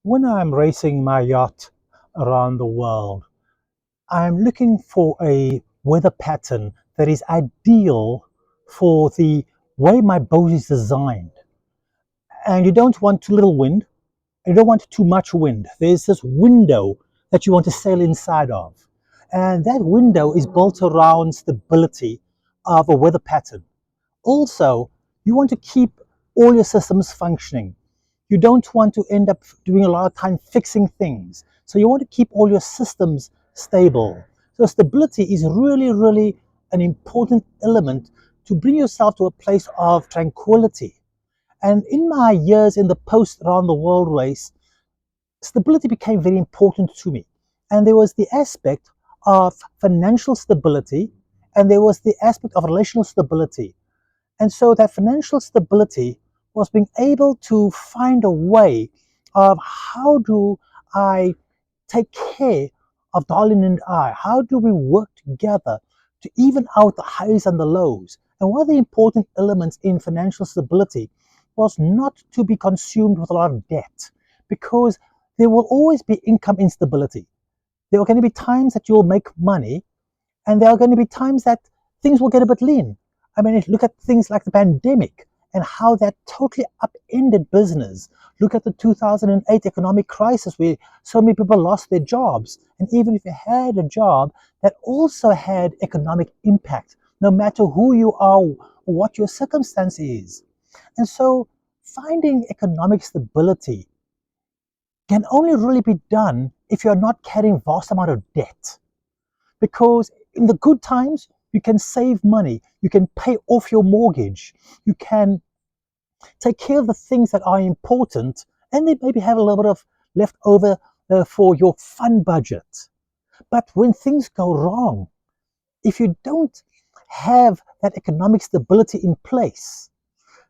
When I'm racing my yacht around the world, I'm looking for a weather pattern that is ideal for the way my boat is designed. And you don't want too little wind, and you don't want too much wind. There's this window that you want to sail inside of. And that window is built around stability of a weather pattern. Also, you want to keep all your systems functioning. You don't want to end up doing a lot of time fixing things. So you want to keep all your systems stable. So stability is really, really an important element to bring yourself to a place of tranquility. And in my years in the post around the world race, stability became very important to me. And there was the aspect of financial stability, and there was the aspect of relational stability. And so that financial stability was being able to find a way of how do I take care of Darlene and I? How do we work together to even out the highs and the lows? And one of the important elements in financial stability was not to be consumed with a lot of debt, because there will always be income instability. There are going to be times that you'll make money, and there are going to be times that things will get a bit lean. I mean, look at things like the pandemic and how that totally upended business. Look at the 2008 economic crisis where so many people lost their jobs. And even if you had a job, that also had economic impact, no matter who you are or what your circumstance is. And so finding economic stability can only really be done if you're not carrying vast amount of debt. Because in the good times, you can save money, you can pay off your mortgage, you can take care of the things that are important, and then maybe have a little bit of left over for your fun budget. But when things go wrong, if you don't have that economic stability in place,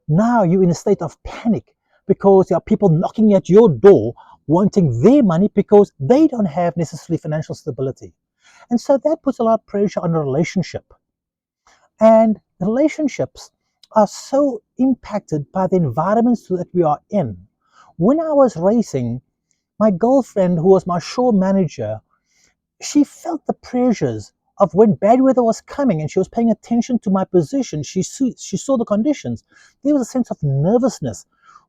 now you're in a state of panic because there are people knocking at your door wanting their money because they don't have necessarily financial stability. And so that puts a lot of pressure on a relationship. And relationships are so impacted by the environments that we are in. When I was racing, my girlfriend, who was my show manager, she felt the pressures of when bad weather was coming and she was paying attention to my position. She saw the conditions. There was a sense of nervousness.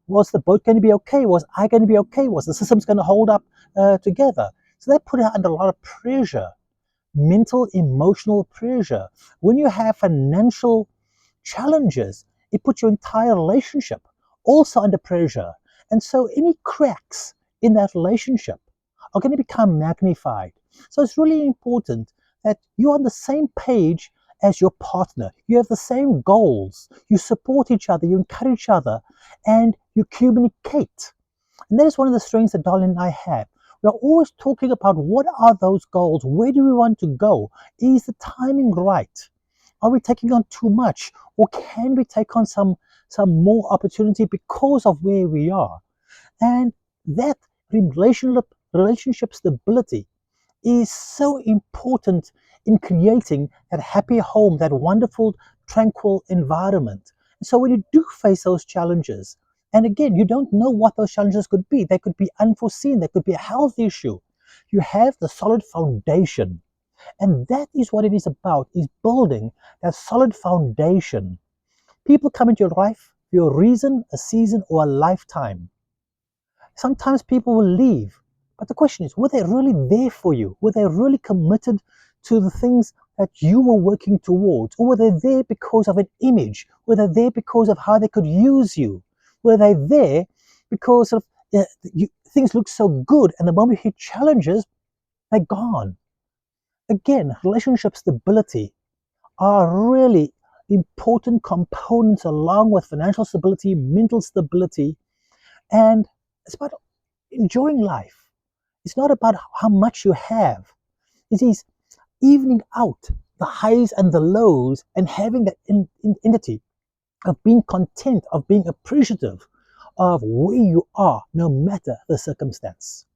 Was the boat going to be okay? Was I going to be okay? Was the systems going to hold up together? So that put her under a lot of pressure, mental, emotional pressure. When you have financial challenges, it puts your entire relationship also under pressure. And so any cracks in that relationship are going to become magnified. So it's really important that you're on the same page as your partner. You have the same goals. You support each other, you encourage each other, and you communicate. And that is one of the strengths that Darlene and I have. We're always talking about what are those goals? Where do we want to go? Is the timing right? Are we taking on too much? Or can we take on some more opportunity because of where we are? And that relationship stability is so important in creating that happy home, that wonderful, tranquil environment. So when you do face those challenges, and again, you don't know what those challenges could be. They could be unforeseen. They could be a health issue. You have the solid foundation. And that is what it is about, is building that solid foundation. People come into your life for a reason, a season, or a lifetime. Sometimes people will leave, but the question is, were they really there for you? Were they really committed to the things that you were working towards? Or were they there because of an image? Were they there because of how they could use you? Were they there because of things look so good, and the moment you hit challenges, they're gone? Again, relationship stability are really important components along with financial stability, mental stability, and it's about enjoying life. It's not about how much you have. It is evening out the highs and the lows and having that entity of being content, of being appreciative of where you are, no matter the circumstance.